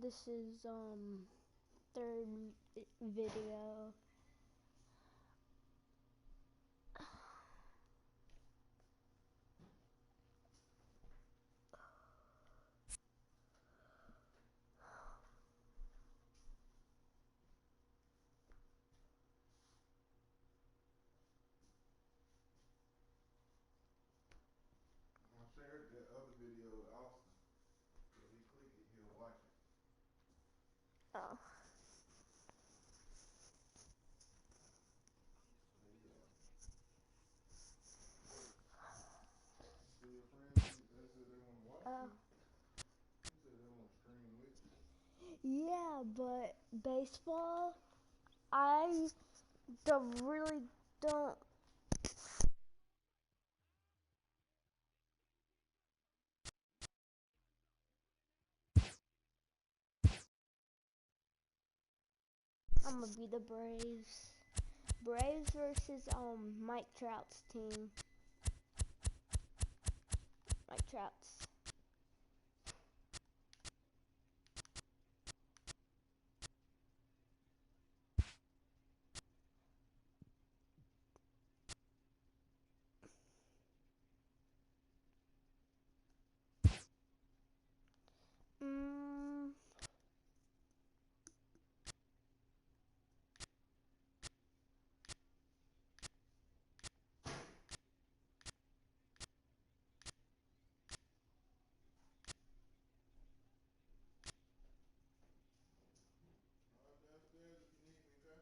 This is third video. I shared that other video with Austin. If he click it, he'll watch it. Oh. So your friends, they said they want to watch you? They said they want to stream with you. Yeah, but baseball, I really don't. I'm gonna be the Braves. Braves versus Mike Trout's team. Mike Trout's. Downstairs if you need me, okay?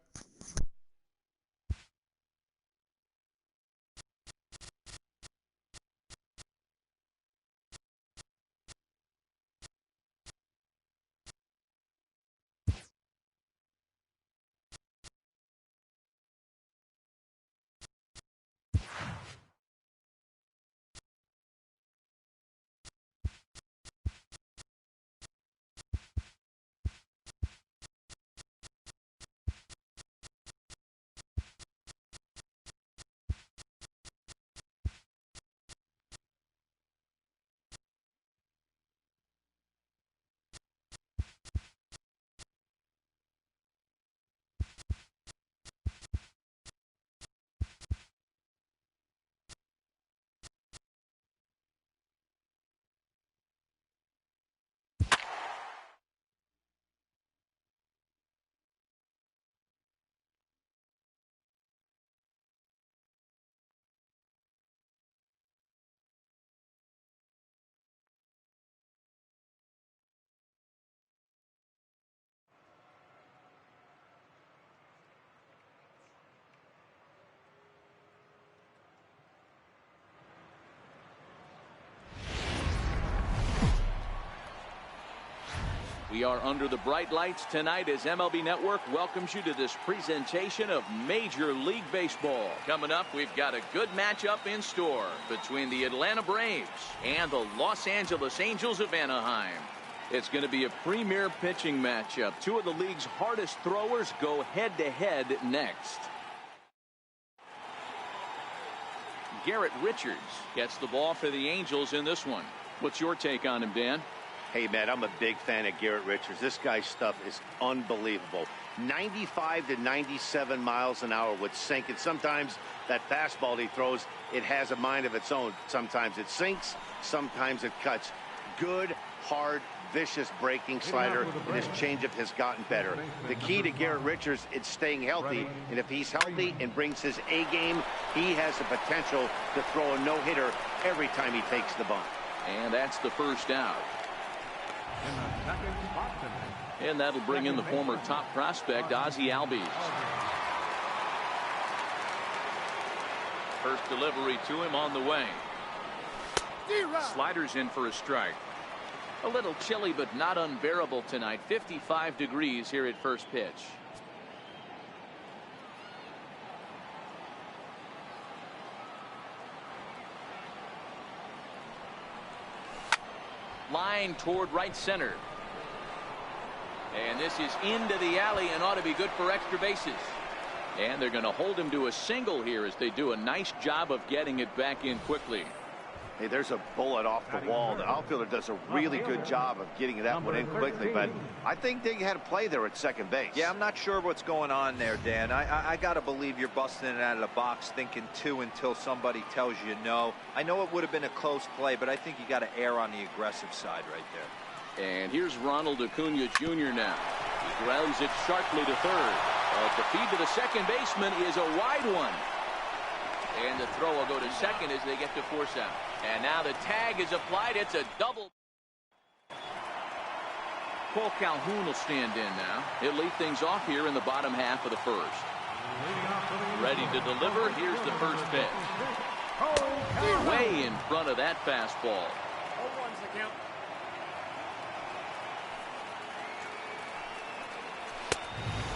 We are under the bright lights tonight as MLB Network welcomes you to this presentation of Major League Baseball. Coming up, we've got a good matchup in store between the Atlanta Braves and the Los Angeles Angels of Anaheim. It's going to be a premier pitching matchup. Two of the league's hardest throwers go head-to-head next. Garrett Richards gets the ball for the Angels in this one. What's your take on him, Dan? Hey, Matt, I'm a big fan of Garrett Richards. This guy's stuff is unbelievable. 95 to 97 miles an hour with sink. And sometimes that fastball he throws, it has a mind of its own. Sometimes it sinks, sometimes it cuts. Good, hard, vicious breaking slider, and his changeup has gotten better. The key to Garrett Richards is staying healthy, and if he's healthy and brings his A game, he has the potential to throw a no-hitter every time he takes the bump. And that's the first out. And that'll bring in the former top prospect, Ozzie Albies. First delivery to him on the way. Sliders in for a strike. A little chilly, but not unbearable tonight. 55 degrees here at first pitch. Line toward right center. And this is into the alley and ought to be good for extra bases. And they're going to hold him to a single here as they do a nice job of getting it back in quickly. Hey, there's a bullet off the wall. The outfielder does a really good job of getting that one in quickly, but I think they had a play there at second base. Yeah, I'm not sure what's going on there, Dan. I got to believe you're busting it out of the box thinking two until somebody tells you no. I know it would have been a close play, but I think you got to err on the aggressive side right there. And here's Ronald Acuna Jr. now. He grounds it sharply to third. The feed to the second baseman is a wide one. And the throw will go to second as they get to force out. And now the tag is applied. It's a double. Paul Calhoun will stand in now. He'll lead things off here in the bottom half of the first. Ready to deliver. Here's the first pitch. Way in front of that fastball.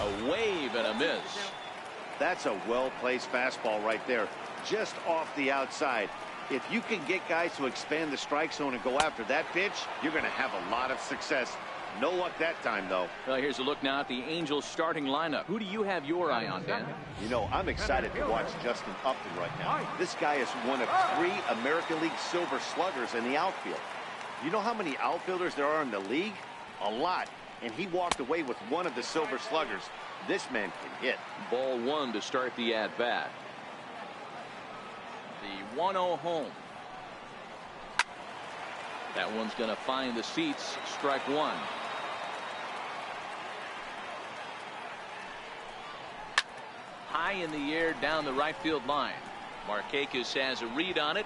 A wave and a miss. That's a well-placed fastball right there, just off the outside. If you can get guys to expand the strike zone and go after that pitch, you're going to have a lot of success. No luck that time, though. Well, here's a look now at the Angels starting lineup. Who do you have your eye on, Dan? You know, I'm excited to watch Justin Upton right now. This guy is one of 3 American League Silver Sluggers in the outfield. You know how many outfielders there are in the league? A lot. And he walked away with one of the Silver Sluggers. This man can hit. Ball 1 to start the at-bat. The 1-0 home. That one's going to find the seats. Strike 1. High in the air down the right field line. Markakis has a read on it.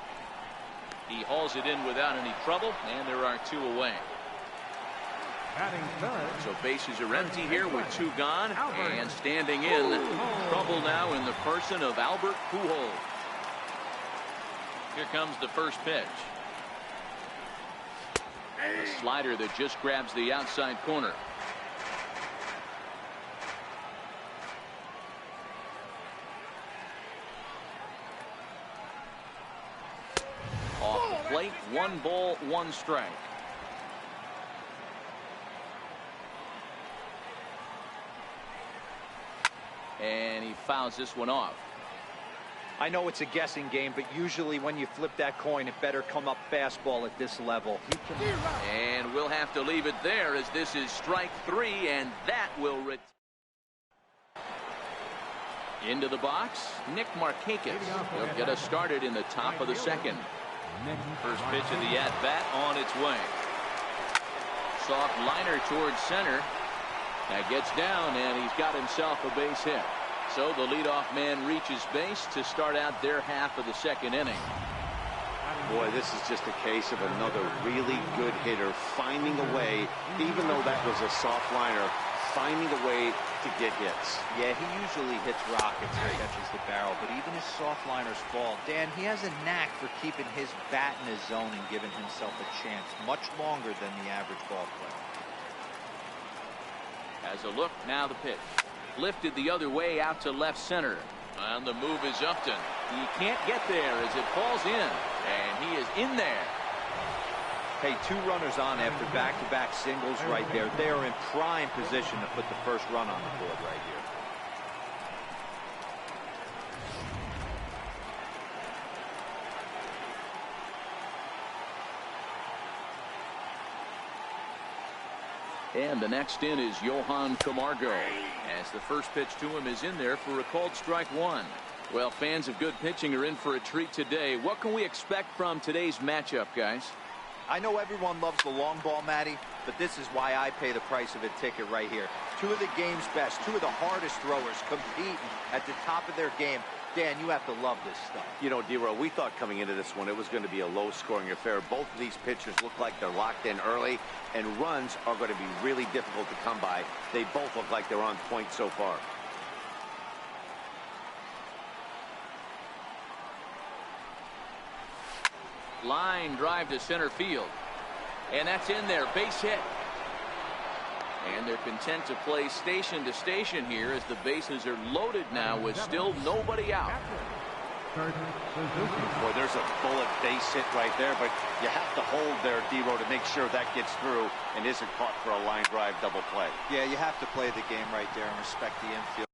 He hauls it in without any trouble, and there are 2 away. So bases are empty here with 2 gone, and standing in trouble now in the person of Albert Pujols. Here comes the first pitch. A slider that just grabs the outside corner. Off the plate, 1 ball, 1 strike. And he fouls this one off. I know it's a guessing game, but usually when you flip that coin, it better come up fastball at this level. And we'll have to leave it there as this is strike 3, and that will into the box. Nick Markakis. He'll get us started in the top of the second. First pitch of the at-bat on its way. Soft liner towards center. That gets down, and he's got himself a base hit. So the leadoff man reaches base to start out their half of the second inning. Boy, this is just a case of another really good hitter finding a way, even though that was a soft liner, finding a way to get hits. Yeah, he usually hits rockets and catches the barrel, but even his soft liners fall. Dan, he has a knack for keeping his bat in his zone and giving himself a chance much longer than the average ball player. As a look, now the pitch. Lifted the other way out to left center. And the move is Upton. He can't get there as it falls in. And he is in there. Hey, 2 runners on after back-to-back singles right there. They are in prime position to put the first run on the board right here. And the next in is Johan Camargo, as the first pitch to him is in there for a called strike 1. Well, fans of good pitching are in for a treat today. What can we expect from today's matchup, guys? I know everyone loves the long ball, Matty, but this is why I pay the price of a ticket right here. 2 of the game's best, 2 of the hardest throwers competing at the top of their game. Dan, you have to love this stuff. You know, D-Row, we thought coming into this one it was going to be a low-scoring affair. Both of these pitchers look like they're locked in early, and runs are going to be really difficult to come by. They both look like they're on point so far. Line drive to center field. And that's in there. Base hit. And they're content to play station to station here as the bases are loaded now with still nobody out. Boy, there's a bullet base hit right there, but you have to hold there, D-Row, to make sure that gets through and isn't caught for a line drive double play. Yeah, you have to play the game right there and respect the infield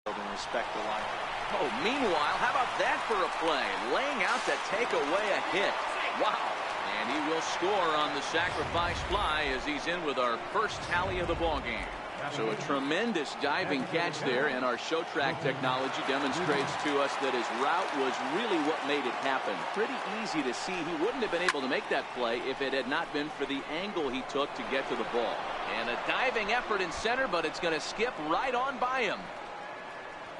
and respect the line. Oh, meanwhile, how about that for a play? Laying out to take away a hit. Wow. And he will score on the sacrifice fly as he's in with our first tally of the ballgame. So a tremendous diving catch there, and our show track technology demonstrates to us that his route was really what made it happen. Pretty easy to see he wouldn't have been able to make that play if it had not been for the angle he took to get to the ball. And a diving effort in center, but it's going to skip right on by him.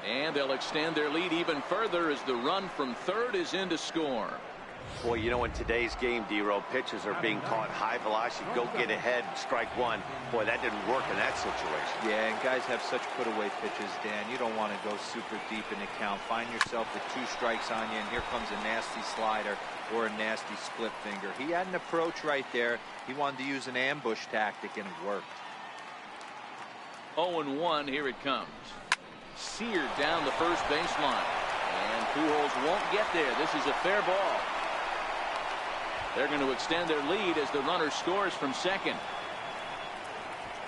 And they'll extend their lead even further as the run from third is in to score. Boy, you know, in today's game, D-Row, pitches are being caught high velocity. Go get ahead, strike one. Boy, that didn't work in that situation. Yeah, and guys have such put-away pitches, Dan. You don't want to go super deep in the count. Find yourself with 2 strikes on you, and here comes a nasty slider or a nasty split finger. He had an approach right there. He wanted to use an ambush tactic, and it worked. 0-1, here it comes. Seared down the first baseline. And Pujols won't get there. This is a fair ball. They're going to extend their lead as the runner scores from second.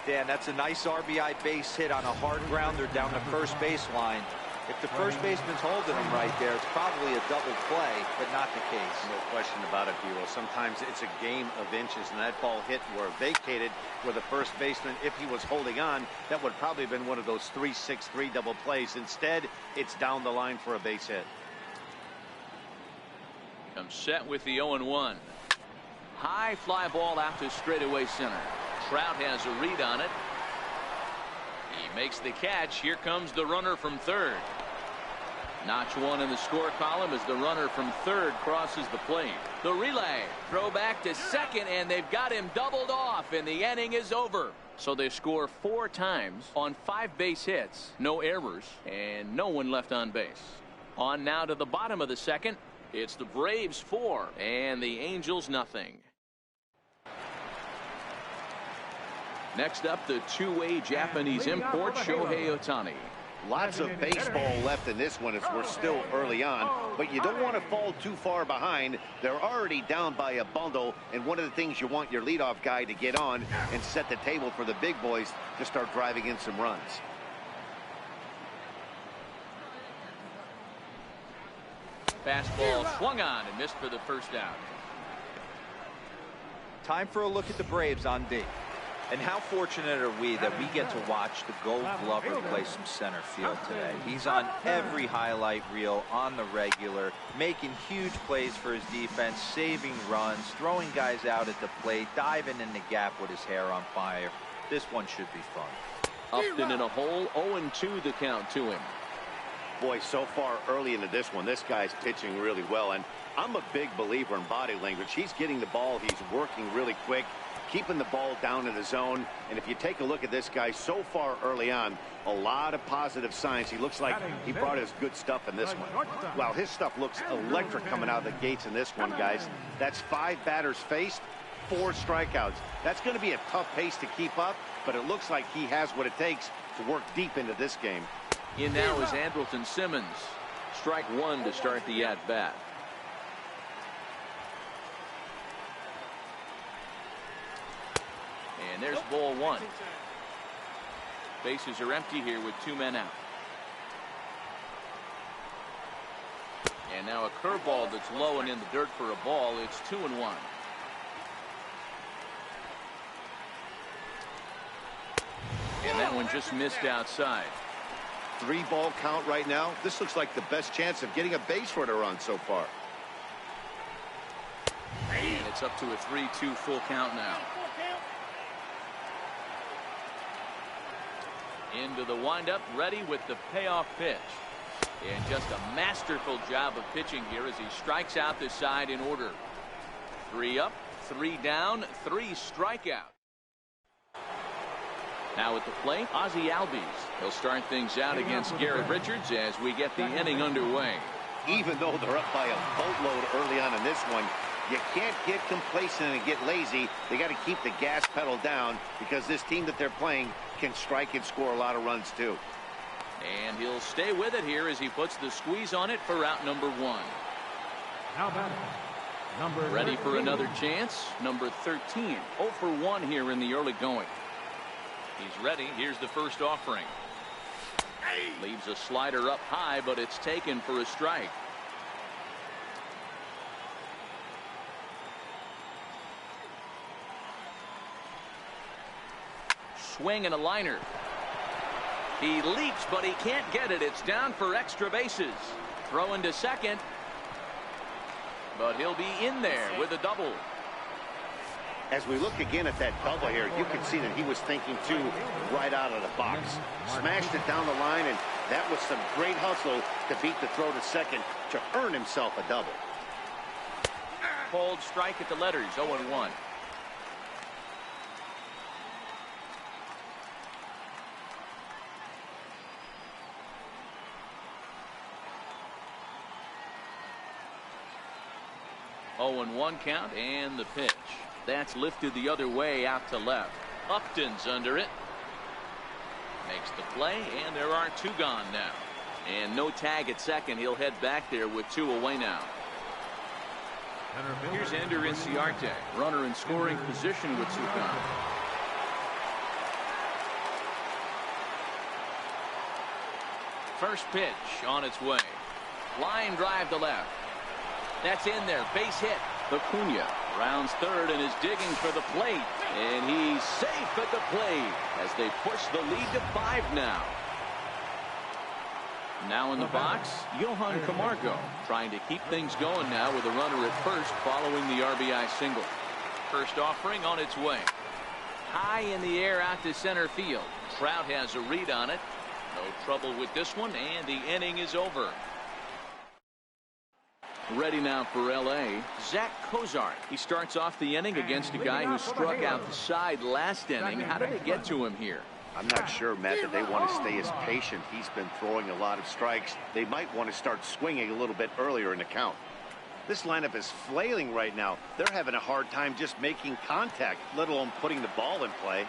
Dan, that's a nice RBI base hit on a hard grounder down the first baseline. If the first baseman's holding him right there, it's probably a double play, but not the case. No question about it, Hero. Sometimes it's a game of inches, and that ball hit or vacated where the first baseman, if he was holding on, that would probably have been one of those 3-6-3 double plays. Instead, it's down the line for a base hit. Comes set with the 0-1. High fly ball out to straightaway center. Trout has a read on it. He makes the catch. Here comes the runner from third. Notch one in the score column as the runner from third crosses the plate. The relay. Throw back to second, and they've got him doubled off, and the inning is over. So they score 4 times on 5 base hits. No errors, and no one left on base. On now to the bottom of the second. It's the Braves 4 and the Angels nothing. Next up, the two-way Japanese import Shohei Ohtani. Lots of baseball left in this one as we're still early on, but you don't want to fall too far behind. They're already down by a bundle, and one of the things you want your leadoff guy to get on and set the table for the big boys to start driving in some runs. Fastball swung on and missed for the first out. Time for a look at the Braves on D. And how fortunate are we that we get to watch the Gold Glover play some center field today. He's on every highlight reel on the regular, making huge plays for his defense, saving runs, throwing guys out at the plate, diving in the gap with his hair on fire. This one should be fun. Upton in a hole, 0-2 the count to him. Boy, so far early into this one, this guy's pitching really well, and I'm a big believer in body language. He's getting the ball, he's working really quick, keeping the ball down in the zone. And if you take a look at this guy so far early on, a lot of positive signs. He looks like he brought his good stuff in this one. Wow, his stuff looks electric coming out of the gates in this one, guys. That's 5 batters faced, 4 strikeouts. That's going to be a tough pace to keep up, but it looks like he has what it takes to work deep into this game. In now is Andrelton Simmons. Strike 1 to start the at-bat. And there's ball 1. Bases are empty here with 2 men out. And now a curveball that's low and in the dirt for a ball. It's 2-1. And that one just missed outside. 3-ball count right now. This looks like the best chance of getting a base runner on so far. And it's up to a 3-2 full count now. Into the windup, ready with the payoff pitch. And just a masterful job of pitching here as he strikes out the side in order. 3 up, 3 down, 3 strikeouts. Now at the plate, Ozzie Albies. He'll start things out against Garrett Richards as we get the inning underway. Even though they're up by a boatload early on in this one, you can't get complacent and get lazy. They got to keep the gas pedal down because this team that they're playing can strike and score a lot of runs too. And he'll stay with it here as he puts the squeeze on it for out number 1. How about number ready for another chance? Number 13. 0 for 1 here in the early going. He's ready. Here's the first offering. Leaves a slider up high, but it's taken for a strike. Swing and a liner. He leaps, but he can't get it. It's down for extra bases. Throw into second. But he'll be in there with a double. As we look again at that double here, you can see that he was thinking too right out of the box. Smashed it down the line, and that was some great hustle to beat the throw to second to earn himself a double. Cold strike at the letters, 0-1. One count, and the pitch. That's lifted the other way out to left. Upton's under it. Makes the play, and there are two gone now. And no tag at second. He'll head back there with two away now. Here's Ender Inciarte, runner in scoring position with two gone. First pitch on its way. Line drive to left. That's in there. Base hit. Acuna rounds third and is digging for the plate. And he's safe at the plate as they push the lead to 5 now. Now in the box, Johan Camargo trying to keep things going now with a runner at first following the RBI single. First offering on its way. High in the air out to center field. Trout has a read on it. No trouble with this one, and the inning is over. Ready now for L.A., Zach Cozart. He starts off the inning against a guy who struck out the side last inning. How did they get to him here? I'm not sure, Matt, that they want to stay as patient. He's been throwing a lot of strikes. They might want to start swinging a little bit earlier in the count. This lineup is flailing right now. They're having a hard time just making contact, let alone putting the ball in play.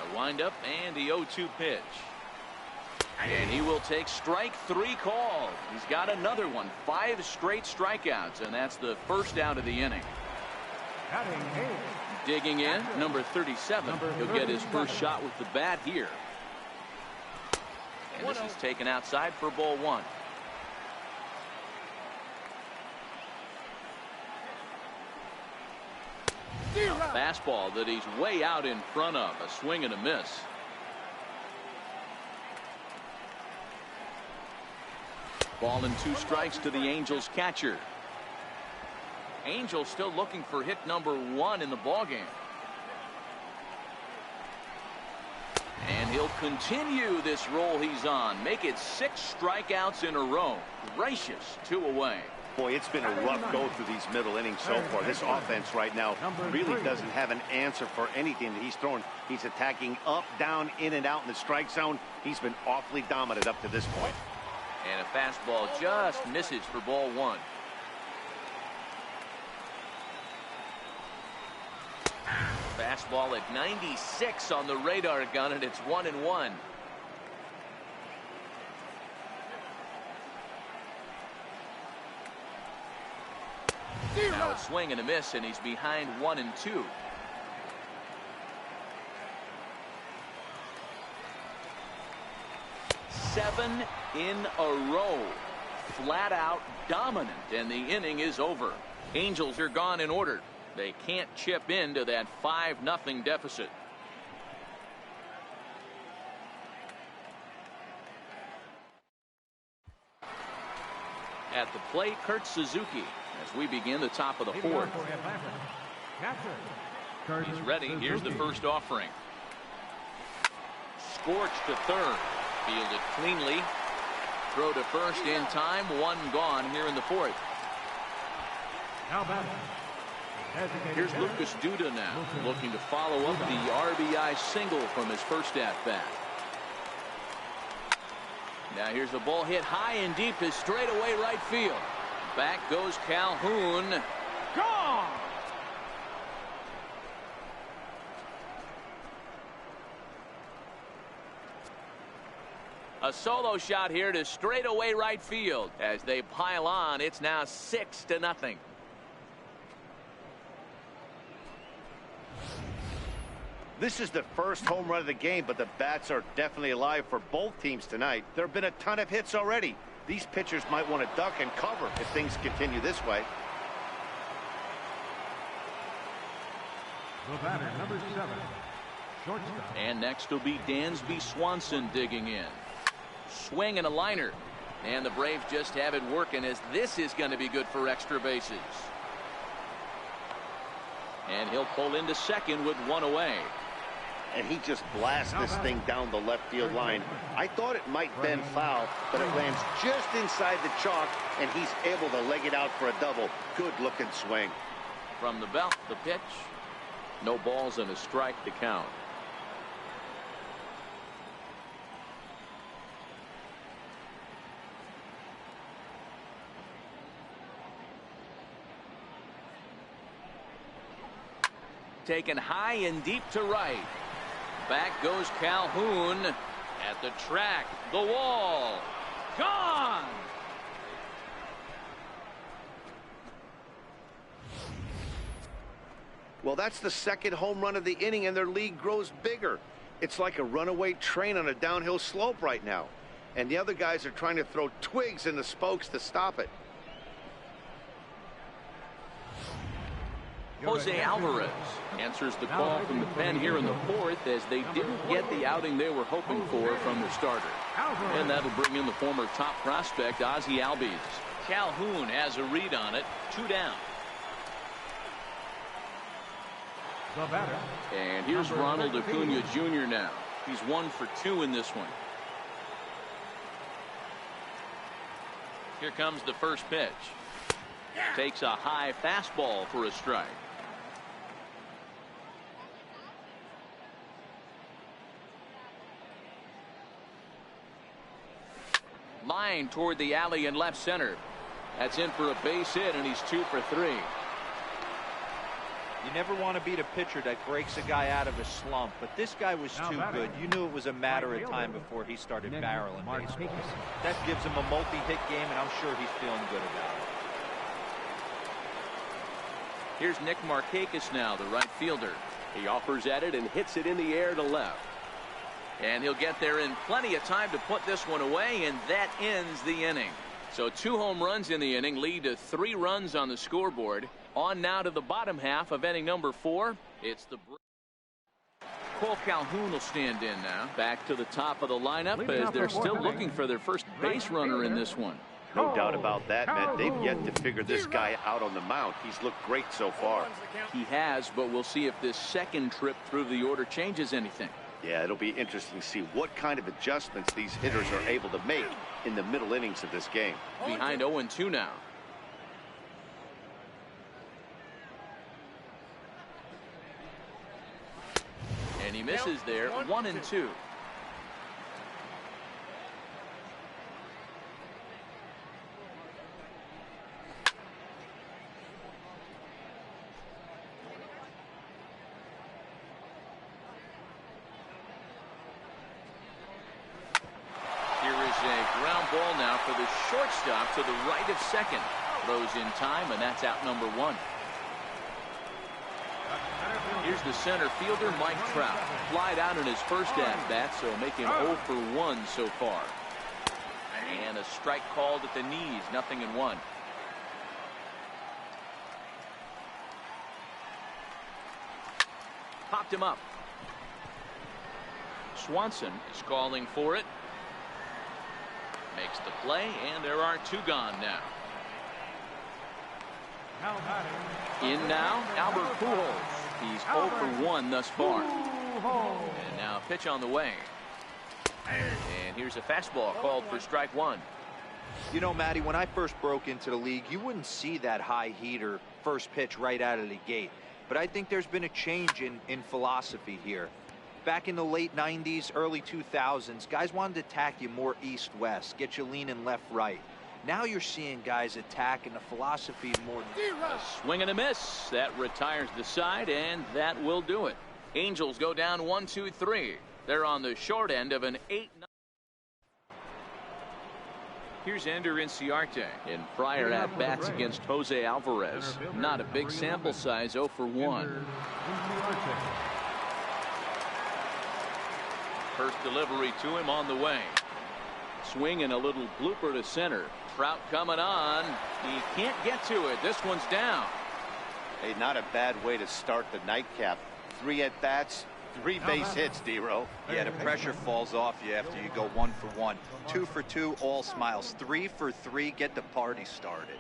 A windup and the 0-2 pitch. And he will take strike 3 called. He's got another one. 5 straight strikeouts, and that's the first out of the inning. Digging in, number 37. He'll get his first shot with the bat here. And this is taken outside for ball 1. A fastball that he's way out in front of. A swing and a miss. Ball and 2 strikes to the Angels catcher. Angels still looking for hit number 1 in the ballgame. And he'll continue this roll he's on. Make it 6 strikeouts in a row. Gracious, 2 away. Boy, it's been a rough go through these middle innings so far. This offense right now really doesn't have an answer for anything that he's throwing. He's attacking up, down, in, and out in the strike zone. He's been awfully dominant up to this point. And a fastball just misses for ball 1. Fastball at 96 on the radar gun, and it's 1-1. Now a swing and a miss, and he's behind 1-2. Seven in a row. Flat out dominant, and the inning is over. Angels are gone in order. They can't chip into that 5-0 deficit. At the plate, Kurt Suzuki, as we begin the top of the 4th. He's ready. Here's the first offering. Scorched to third. Fielded cleanly. Throw to first in time. 1 gone here in the 4th. Here's Lucas Duda now, looking to follow up the RBI single from his first at-bat. Now here's a ball hit high and deep to straightaway right field. Back goes Calhoun. Gone! A solo shot here to straightaway right field. As they pile on, it's now 6-0. This is the first home run of the game, but the bats are definitely alive for both teams tonight. There have been a ton of hits already. These pitchers might want to duck and cover if things continue this way. The batter, number 7, shortstop. And next will be Dansby Swanson digging in. Swing and a liner. And the Braves just have it working, as this is going to be good for extra bases. And he'll pull into second with one away. And he just blasts this thing down the left field line. I thought it might bend foul, but it lands just inside the chalk, and he's able to leg it out for a double. Good looking swing. From the belt, the pitch. No balls and a strike to count. Taken high and deep to right. Back goes Calhoun at the track. The wall. Gone. Well, that's the second home run of the inning, and their lead grows bigger. It's like a runaway train on a downhill slope right now. And the other guys are trying to throw twigs in the spokes to stop it. Jose Alvarez answers the call from the pen here in the fourth, as they didn't get the outing they were hoping for from their starter. And that'll bring in the former top prospect, Ozzie Albies. Calhoun has a read on it. 2 down. The batter. And here's Ronald Acuna Jr. now. He's 1 for 2 in this one. Here comes the first pitch. Takes a high fastball for a strike. Line toward the alley in left center. That's in for a base hit, and he's 2 for 3. You never want to beat a pitcher that breaks a guy out of a slump, but this guy was too good. You knew it was a matter of time before he started barreling baseball. That gives him a multi-hit game, and I'm sure he's feeling good about it. Here's Nick Markakis now, the right fielder. He offers at it and hits it in the air to left. And he'll get there in plenty of time to put this one away, and that ends the inning. So 2 home runs in the inning lead to 3 runs on the scoreboard. On now to the bottom half of inning number 4. It's the Cole Calhoun will stand in now. Back to the top of the lineup, as they're still looking for their first base runner in this one. No doubt about that, man. They've yet to figure this guy out on the mound. He's looked great so far. He has, but we'll see if this second trip through the order changes anything. Yeah, it'll be interesting to see what kind of adjustments these hitters are able to make in the middle innings of this game. Behind 0-2 now. And he misses there. 1-2. Ball now for the shortstop to the right of second. Throws in time, and that's out number 1. Here's the center fielder, Mike Trout. Flied out in his first at-bat, so make him 0 for 1 so far. And a strike called at the knees, 0-1. Popped him up. Swanson is calling for it. Makes the play, and there are 2 gone now. In now, Albert Pujols. He's 0 for 1 thus far. And now a pitch on the way. And here's a fastball called for strike 1. You know, Matty, when I first broke into the league, you wouldn't see that high heater first pitch right out of the gate. But I think there's been a change in philosophy here. Back in the late 90s, early 2000s, guys wanted to attack you more east-west, get you leaning left-right. Now you're seeing guys attack in the philosophy more. A swing and a miss. That retires the side, and that will do it. Angels go down 1-2-3. They're on the short end of an 8-9. Here's Ender Inciarte in prior at-bats against Jose Alvarez. Not a big sample size, 0 for 1. First delivery to him on the way. Swing and a little blooper to center. Trout coming on. He can't get to it. This one's down. Hey, not a bad way to start the nightcap. 3 at-bats, 3 base hits, D-Row. Yeah, the pressure falls off you after you go 1 for 1. 2 for 2, all smiles. 3 for 3, get the party started.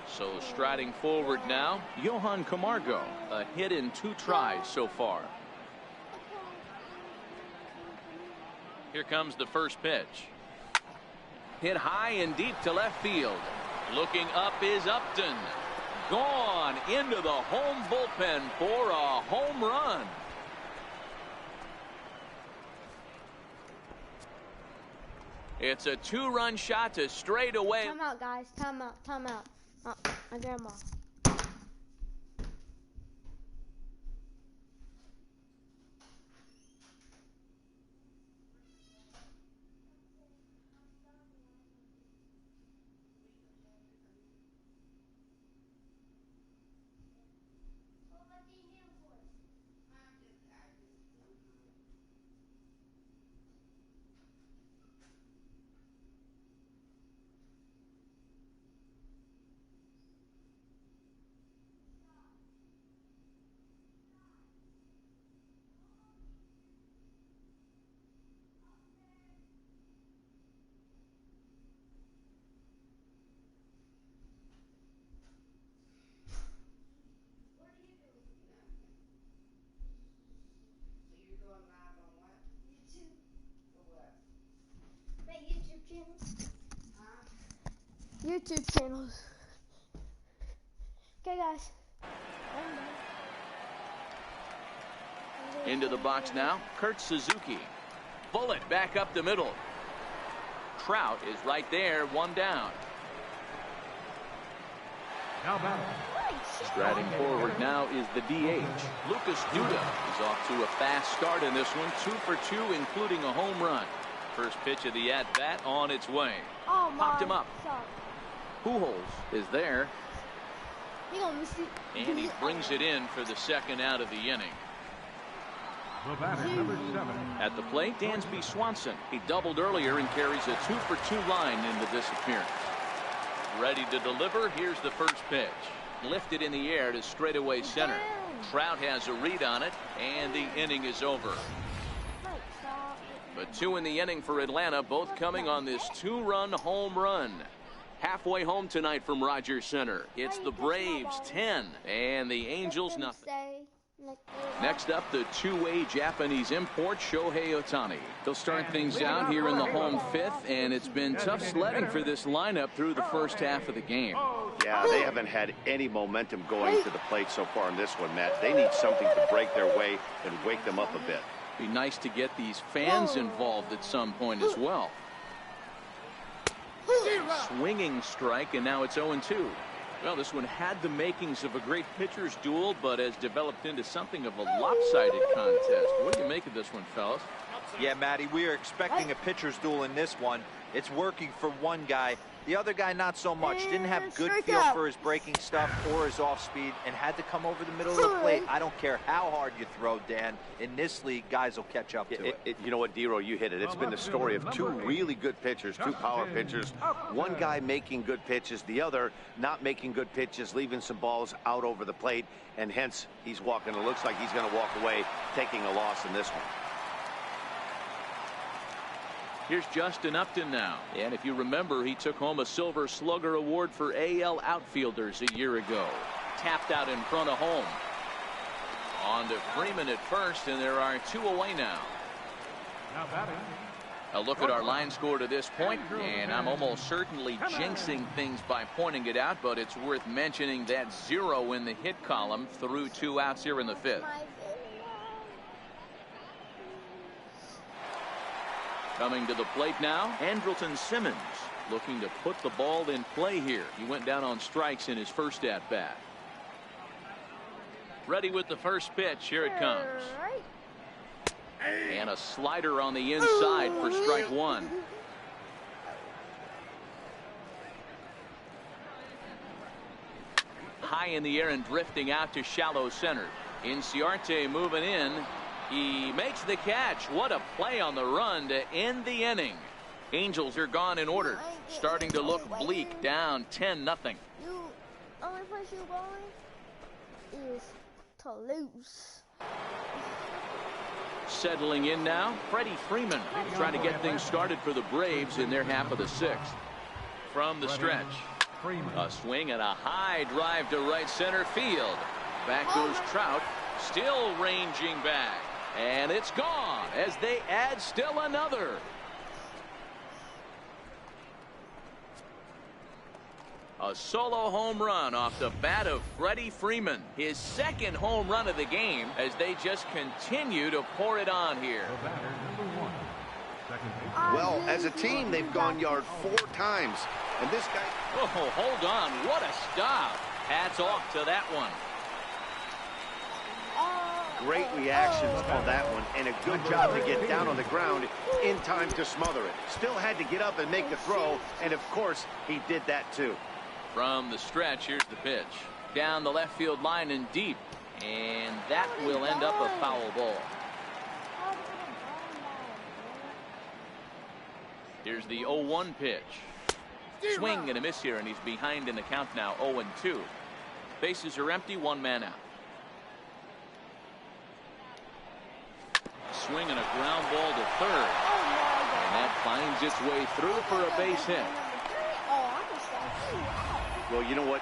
So striding forward now, Johan Camargo. A hit in 2 tries so far. Here comes the first pitch. Hit high and deep to left field. Looking up is Upton. Gone into the home bullpen for a home run. It's a 2-run shot to straightaway. Time out, guys. Time out. Time out. Oh, my grandma. YouTube channels. Okay, guys. Into the box now, Kurt Suzuki. Bullet back up the middle. Trout is right there, 1 down. Now batting. Striding forward now is the DH. Lucas Duda is off to a fast start in this one. 2 for 2, including a home run. First pitch of the at-bat on its way. Oh, my. Popped him up. Sorry. Pujols is there. He gonna miss it. And he brings it in for the 2nd out of the inning. The batter, number 7. At the plate, Dansby Swanson. He doubled earlier and carries a 2 for 2 line into this appearance. Ready to deliver. Here's the first pitch. Lifted in the air to straightaway center. Trout has a read on it, and the inning is over. But 2 in the inning for Atlanta, both coming on this 2-run home run. Halfway home tonight from Rogers Center. It's the Braves 10 and the Angels nothing. Next up, the 2-way Japanese import Shohei Ohtani. He'll start things out here in the home 5th, and it's been tough sledding for this lineup through the first half of the game. Yeah, they haven't had any momentum going to the plate so far in this one, Matt. They need something to break their way and wake them up a bit. Be nice to get these fans involved at some point as well. Swinging strike, and now it's 0-2. Well, this one had the makings of a great pitcher's duel, but has developed into something of a lopsided contest. What do you make of this one, fellas? Yeah, Matty, we are expecting a pitcher's duel in this one. It's working for one guy. The other guy, not so much. Didn't have good feel for his breaking stuff or his off speed and had to come over the middle of the plate. I don't care how hard you throw, Dan. In this league, guys will catch up to it. You know what, D-Row, you hit it. It's been the story of 2 really good pitchers, 2 power pitchers. One guy making good pitches, the other not making good pitches, leaving some balls out over the plate, and hence he's walking. It looks like he's going to walk away taking a loss in this one. Here's Justin Upton now. And if you remember, he took home a Silver Slugger Award for AL outfielders a year ago. Tapped out in front of home. On to Freeman at first, and there are 2 away now. Now batting. A look at our line score to this point, and I'm almost certainly jinxing things by pointing it out, but it's worth mentioning that 0 in the hit column through 2 outs here in the 5th. Coming to the plate now, Andrelton Simmons looking to put the ball in play here. He went down on strikes in his first at-bat. Ready with the first pitch. Here it comes. And a slider on the inside for strike 1. High in the air and drifting out to shallow center. Inciarte moving in. He makes the catch. What a play on the run to end the inning. Angels are gone in order. Starting to look bleak, down 10-0. Only place you're going is to lose. Settling in now, Freddie Freeman trying to get things started for the Braves in their half of the sixth. From the stretch, a swing and a high drive to right center field. Back goes Trout, still ranging back. And it's gone as they add still another. A solo home run off the bat of Freddie Freeman. His second home run of the game as they just continue to pour it on here. Well, as a team, they've gone yard 4 times. And this guy... Oh, hold on. What a stop. Hats off to that one. Great reactions on that one, and a good job to get down on the ground in time to smother it. Still had to get up and make the throw, and of course, he did that too. From the stretch, here's the pitch. Down the left field line and deep. And that will end up a foul ball. Here's the 0-1 pitch. Swing and a miss here, and he's behind in the count now, 0-2. Bases are empty, 1 man out. Swing and a ground ball to third. And that finds its way through for a base hit. Well, you know what?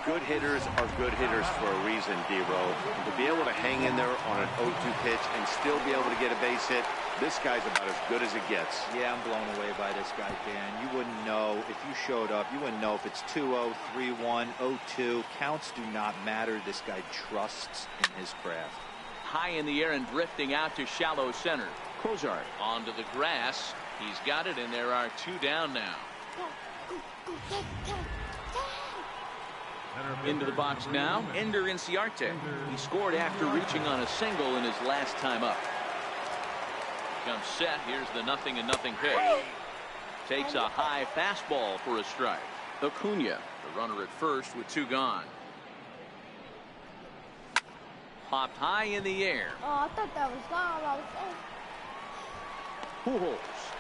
Good hitters are good hitters for a reason, D-Row. To be able to hang in there on an 0-2 pitch and still be able to get a base hit, this guy's about as good as it gets. Yeah, I'm blown away by this guy, Dan. You wouldn't know if you showed up. You wouldn't know if it's 2-0, 3-1, 0-2. Counts do not matter. This guy trusts in his craft. High in the air and drifting out to shallow center. Cozart onto the grass. He's got it, and there are 2 down now. Into the box now, Ender Inciarte. He scored after reaching on a single in his last time up. Comes set. Here's the 0-0 pitch. Takes a high fastball for a strike. Acuna, the runner at first with 2 gone. Popped high in the air. Oh, I thought that was gone. Pujols.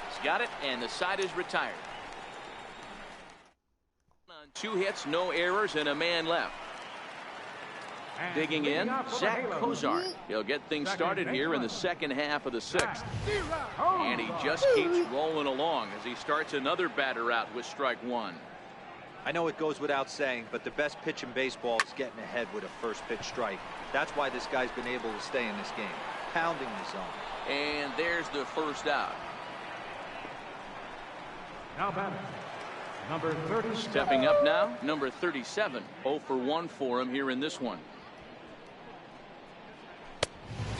He's got it, and the side is retired. On 2 hits, no errors, and a man left. Digging in, Zach Cozart. He'll get things started here in the second half of the 6th. And he just keeps rolling along as he starts another batter out with strike 1. I know it goes without saying, but the best pitch in baseball is getting ahead with a first pitch strike. That's why this guy's been able to stay in this game, pounding the zone. And there's the first out. Now batting, number 37. Stepping up now, number 37. 0 for 1 for him here in this one.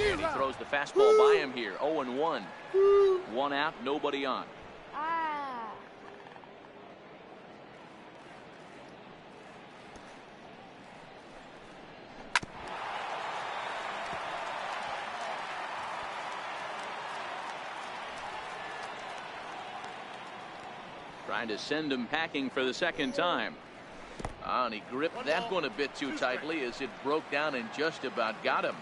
And he throws the fastball by him here. 0-1. 1 out, nobody on. Trying to send him packing for the second time. And he gripped that one a bit too tightly as it broke down and just about got him.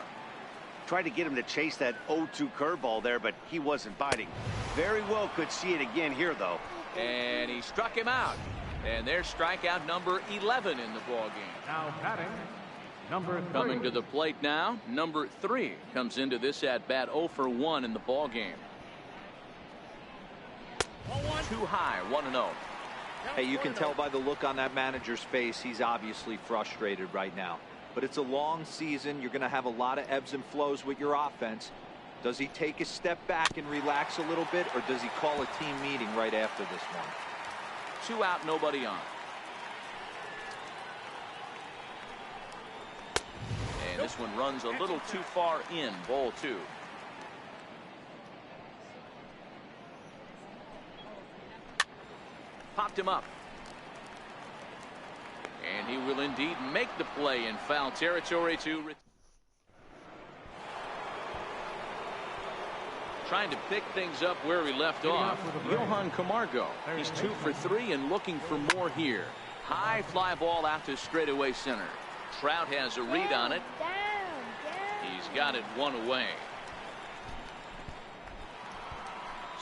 Tried to get him to chase that 0-2 curveball there, but he wasn't biting. Very well could see it again here, though. And he struck him out. And there's strikeout number 11 in the ballgame. Now batting, number 3. Coming to the plate now, number 3 comes into this at-bat 0 for 1 in the ballgame. Too high, 1-0. Hey, you can tell by the look on that manager's face, he's obviously frustrated right now. But it's a long season. You're going to have a lot of ebbs and flows with your offense. Does he take a step back and relax a little bit, or does he call a team meeting right after this one? 2 out, nobody on. And this one runs a little too far in, ball 2. Popped him up. And he will indeed make the play in foul territory to trying to pick things up where he left off. Johan Camargo. He's 2 for 3 and looking for more here. High fly ball out to straightaway center. Trout has a read on it. Down. He's got it one away.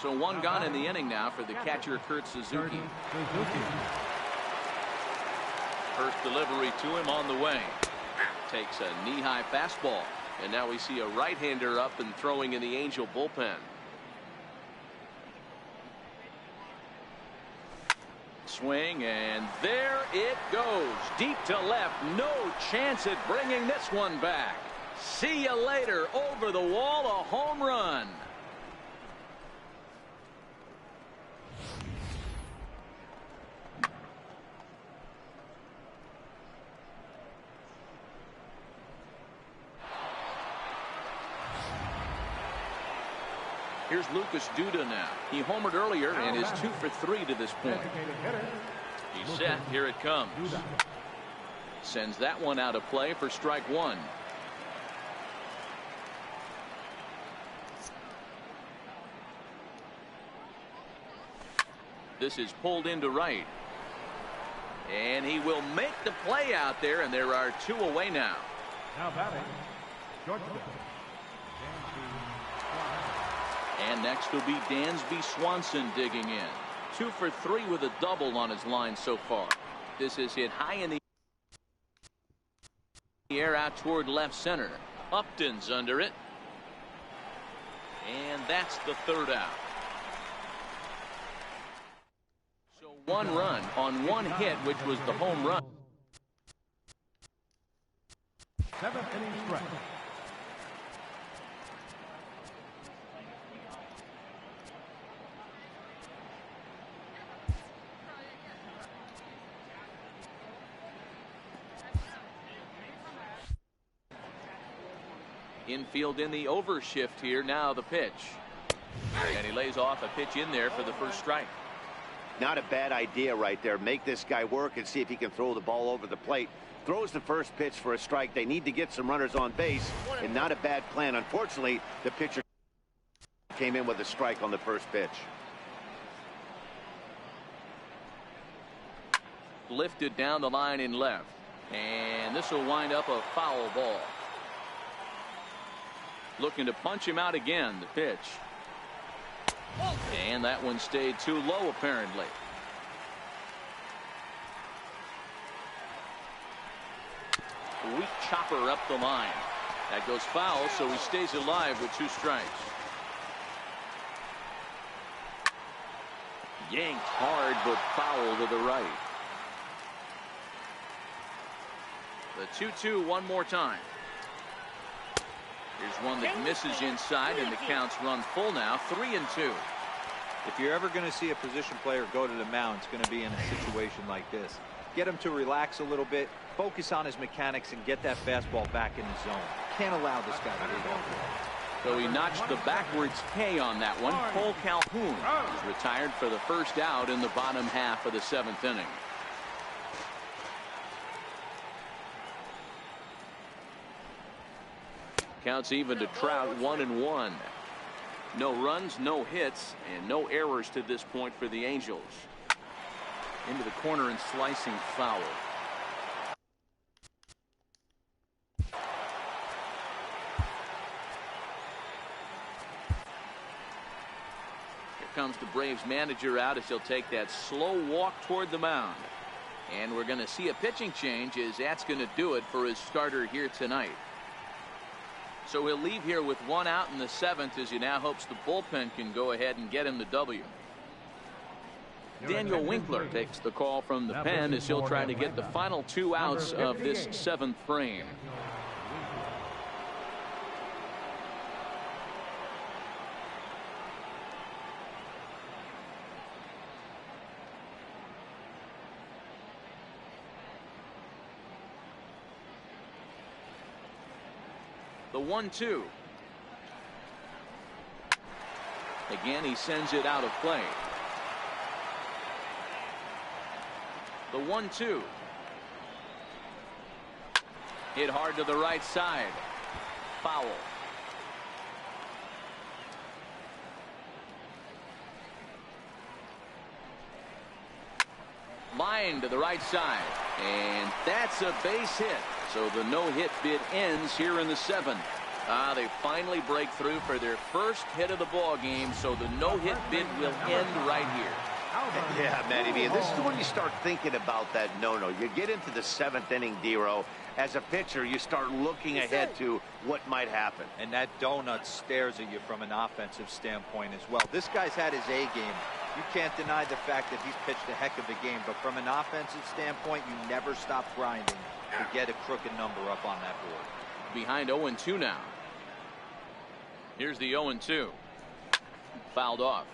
So one gone in the inning now for the catcher, Kurt Suzuki. First delivery to him on the way. Takes a knee-high fastball. And now we see a right-hander up and throwing in the Angel bullpen. Swing, and there it goes. Deep to left. No chance at bringing this one back. See you later. Over the wall, a home run. Here's Lucas Duda now. He homered earlier and is 2 for 3 to this point. He's set. Here it comes. Sends that one out of play for strike one. This is pulled into right. And he will make the play out there, and there are 2 away now. Now batting, shortstop. And next will be Dansby Swanson digging in. 2 for 3 with a double on his line so far. This is hit high in the air out toward left center. Upton's under it. And that's the 3rd out. So 1 run on 1 hit, which was the home run. 7th inning stretch. Infield in the overshift here. Now the pitch. And he lays off a pitch in there for the first strike. Not a bad idea right there. Make this guy work and see if he can throw the ball over the plate. Throws the first pitch for a strike. They need to get some runners on base, and not a bad plan. Unfortunately, the pitcher came in with a strike on the first pitch. Lifted down the line in left. And this will wind up a foul ball. Looking to punch him out again. The pitch. And that one stayed too low, apparently. Weak chopper up the line. That goes foul, so he stays alive with 2 strikes. Yanked hard, but foul to the right. The 2-2 one more time. Here's one that misses inside, and the count's run full now. 3-2. If you're ever going to see a position player go to the mound, it's going to be in a situation like this. Get him to relax a little bit, focus on his mechanics, and get that fastball back in his zone. Can't allow this guy to lead off. So he notched the backwards K on that one. Cole Calhoun is retired for the first out in the bottom half of the 7th inning. Counts even to Trout, 1-1. No runs, no hits, and no errors to this point for the Angels. Into the corner and slicing foul. Here comes the Braves manager out as he'll take that slow walk toward the mound. And we're going to see a pitching change, as that's going to do it for his starter here tonight. So he'll leave here with 1 out in the 7th, as he now hopes the bullpen can go ahead and get him the W. Daniel Winkler takes the call from the pen as he'll try to get the final 2 outs of this 7th frame. The 1-2. Again, he sends it out of play. The 1-2. Hit hard to the right side. Foul. Line to the right side. And that's a base hit. So the no-hit bid ends here in the 7th. They finally break through for their first hit of the ball game, so the no-hit bid will end right here. Yeah, Matty V, and this is when you start thinking about that no-no. You get into the 7th inning, D-Row. As a pitcher, you start looking ahead to what might happen. And that donut stares at you from an offensive standpoint as well. This guy's had his A game. You can't deny the fact that he's pitched a heck of a game, but from an offensive standpoint, you never stop grinding to get a crooked number up on that board. Behind 0-2 now. Here's the 0-2. Fouled off.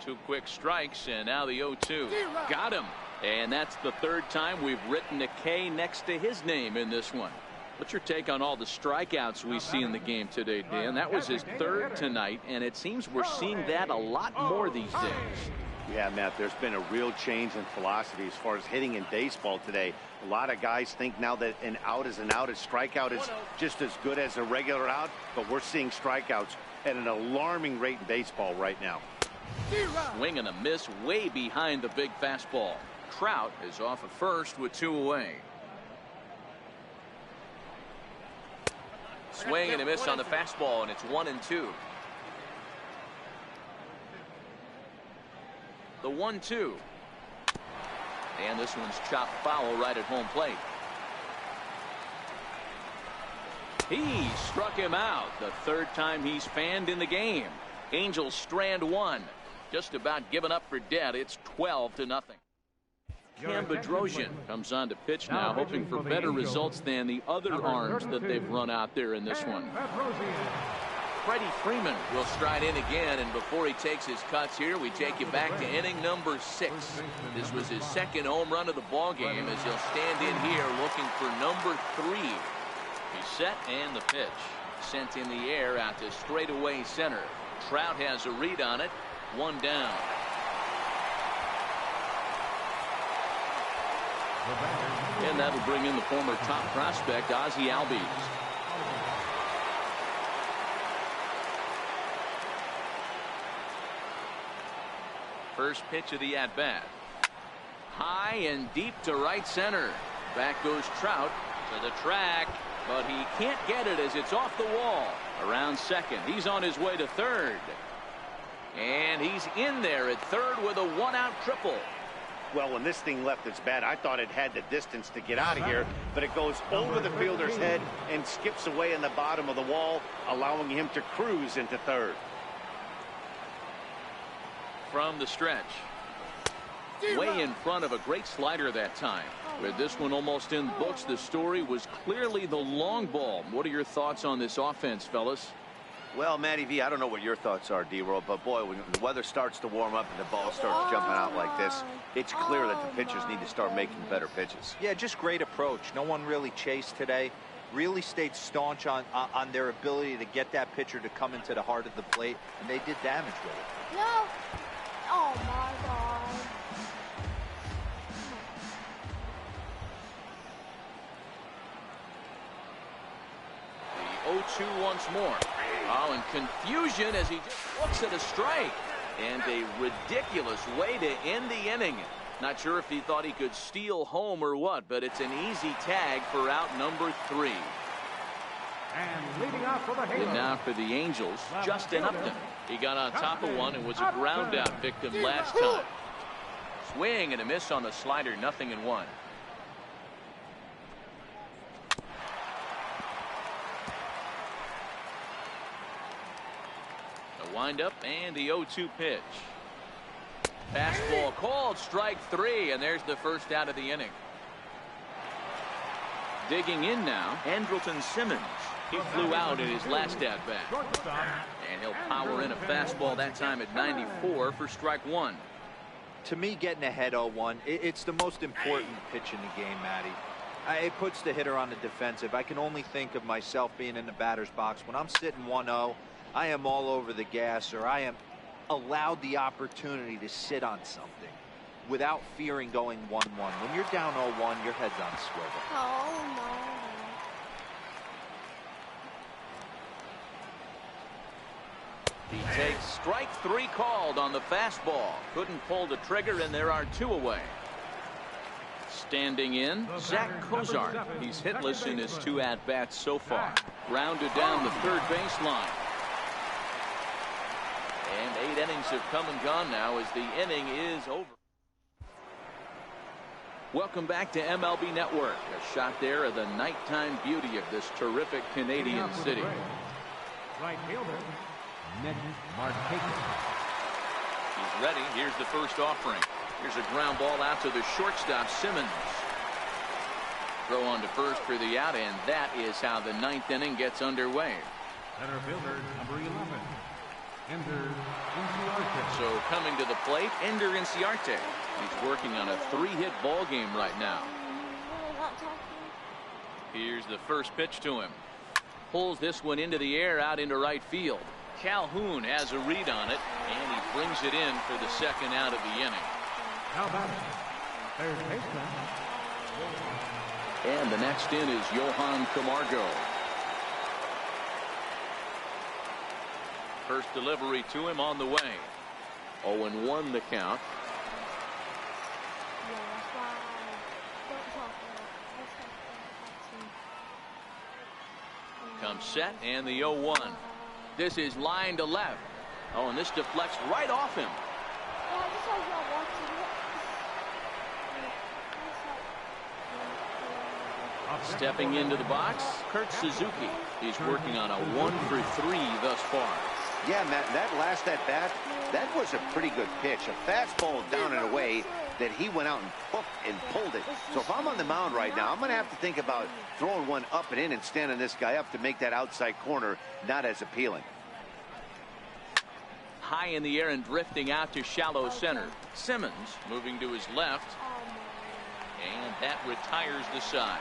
2 quick strikes, and now the 0-2. Got him. And that's the 3rd time we've written a K next to his name in this one. What's your take on all the strikeouts we see in the game today, Dan? That was his 3rd tonight, and it seems we're seeing that a lot more these days. Yeah, Matt, there's been a real change in philosophy as far as hitting in baseball today. A lot of guys think now that an out is an out, a strikeout is just as good as a regular out, but we're seeing strikeouts at an alarming rate in baseball right now. Swing and a miss way behind the big fastball. Trout is off at first with 2 away. Swing and a miss on the fastball, and it's 1-2. The 1-2. And this one's chopped foul right at home plate. He struck him out. The 3rd time he's fanned in the game. Angels strand 1. Just about given up for dead. It's 12-0. Cam Bedrosian comes on to pitch now, hoping for better results than the other arms that they've run out there in this one. Freddie Freeman will stride in again, and before he takes his cuts here, we take you back to inning number 6. This was his 2nd home run of the ball game as he'll stand in here looking for number 3. He's set, and the pitch sent in the air out to straightaway center. Trout has a read on it. 1 down. And that'll bring in the former top prospect, Ozzie Albies. First pitch of the at-bat. High and deep to right center. Back goes Trout to the track, but he can't get it as it's off the wall. Around second. He's on his way to third. And he's in there at third with a 1-out triple. Well, when this thing left its bat, I thought it had the distance to get out of here, but it goes over the fielder's head and skips away in the bottom of the wall, allowing him to cruise into third. From the stretch. Way in front of a great slider that time. With this one almost in the books, the story was clearly the long ball. What are your thoughts on this offense, fellas? Well, Matty V, I don't know what your thoughts are, D-Roll, but boy, when the weather starts to warm up and the ball starts jumping out like this, it's clear that the pitchers need to start making better pitches. Yeah, just great approach. No one really chased today. Really stayed staunch on their ability to get that pitcher to come into the heart of the plate, and they did damage with it. No. Oh, my God. The 0-2 once more. Oh, and confusion as he just looks at a strike. And a ridiculous way to end the inning. Not sure if he thought he could steal home or what, but it's an easy tag for out number 3. And leading off for the Halos. And now for the Angels, Justin Upton. He got on top of one and was a ground out victim last time. Swing and a miss on the slider, 0-1. The windup and the 0-2 pitch. Fastball called, strike 3, and there's the first out of the inning. Digging in now, Andrelton Simmons. He flew out in his last at-bat. And he'll power in a fastball that time at 94 for strike 1. To me, getting ahead 0-1, it's the most important pitch in the game, Matty. It puts the hitter on the defensive. I can only think of myself being in the batter's box. When I'm sitting 1-0, I am all over the gas, or I am allowed the opportunity to sit on something without fearing going 1-1. When you're down 0-1, your head's on swivel. Oh, my. He takes strike 3 called on the fastball. Couldn't pull the trigger, and there are 2 away. Standing in, Zach Kozart. He's hitless in his 2 at-bats so far. Rounded down the third baseline. And 8 innings have come and gone now as the inning is over. Welcome back to MLB Network. A shot there of the nighttime beauty of this terrific Canadian city. Right fielder, Nick Markakis. He's ready. Here's the first offering. Here's a ground ball out to the shortstop, Simmons. Throw on to first for the out, and that is how the 9th inning gets underway. Center fielder, number 11, Ender Inciarte. So coming to the plate, Ender Inciarte. He's working on a 3-hit ball game right now. Here's the first pitch to him. Pulls this one into the air out into right field. Calhoun has a read on it, and he brings it in for the second out of the inning. How about third baseman? And the next in is Johan Camargo. First delivery to him on the way. 0-1 the count. Comes set and the 0-1. This is line to left. Oh, and this deflects right off him. Stepping into the box, Kurt Suzuki. He's working on a 1-for-3 thus far. Yeah, Matt, that last at bat, that was a pretty good pitch. A fastball down and away that he went out and hooked and pulled it. So if I'm on the mound right now, I'm going to have to think about throwing one up and in and standing this guy up to make that outside corner not as appealing. High in the air and drifting out to shallow center. Simmons moving to his left. And that retires the side.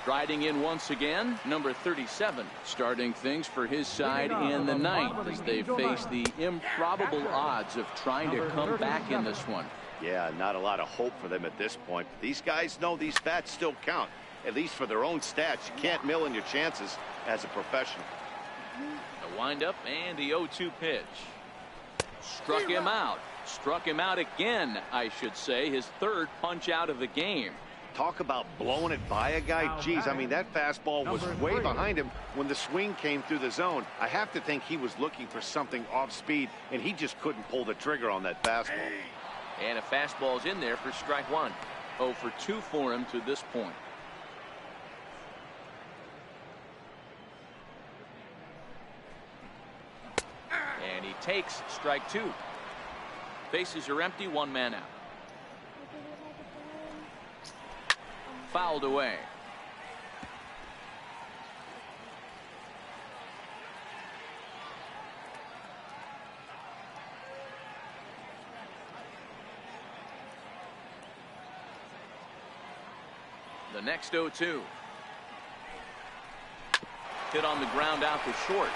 Striding in once again, number 37, starting things for his side in the 9th as they face the improbable odds of trying to come back in this one. Yeah, not a lot of hope for them at this point. These guys know these bats still count, at least for their own stats. You can't mill in your chances as a professional. A windup and the 0-2 pitch. Struck him out. Struck him out again, I should say. His 3rd punch out of the game. Talk about blowing it by a guy. Geez, I mean, that fastball was way behind him when the swing came through the zone. I have to think he was looking for something off speed, and he just couldn't pull the trigger on that fastball. And a fastball's in there for strike 1. 0-for-2 for him to this point. And he takes strike 2. Bases are empty, 1 man out. Fouled away. The next 0-2. Hit on the ground out to short.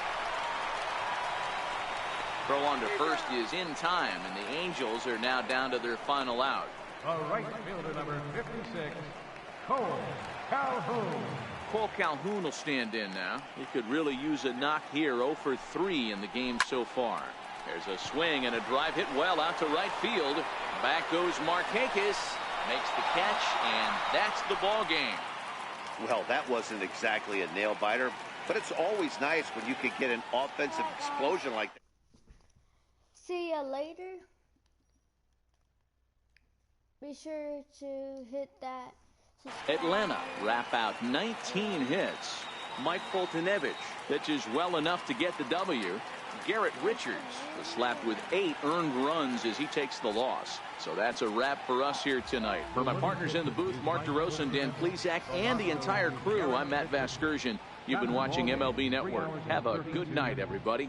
Throw on to first is in time, and the Angels are now down to their final out. The right fielder, number 56, Cole Calhoun. Cole Calhoun will stand in now. He could really use a knock here. 0-for-3 in the game so far. There's a swing and a drive hit well out to right field. Back goes Markakis. Makes the catch, and that's the ball game. Well, that wasn't exactly a nail biter, but it's always nice when you can get an offensive explosion like that. See you later. Be sure to hit that subscribe. Atlanta wrap out 19 hits. Mike Foltynewicz pitches well enough to get the W. Garrett Richards was slapped with 8 earned runs as he takes the loss. So that's a wrap for us here tonight. For my partners in the booth, Mark DeRosa and Dan Plesac, and the entire crew, I'm Matt Vasgersian. You've been watching MLB Network. Have a good night, everybody.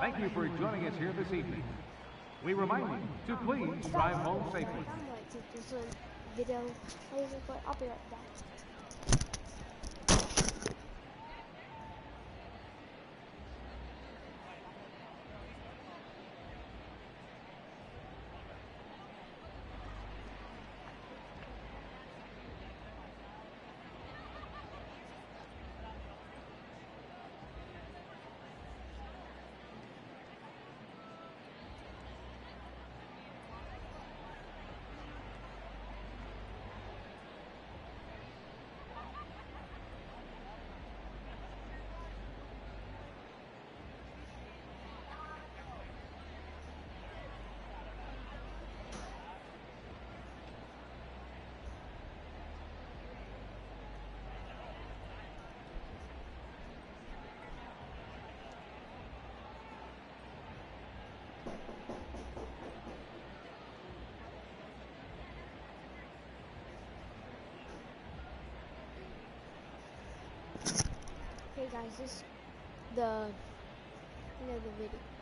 Thank you for joining us here this evening. We remind you to please drive home safely. I'm going to take this video. I'll be right back. guys, this the end of the video.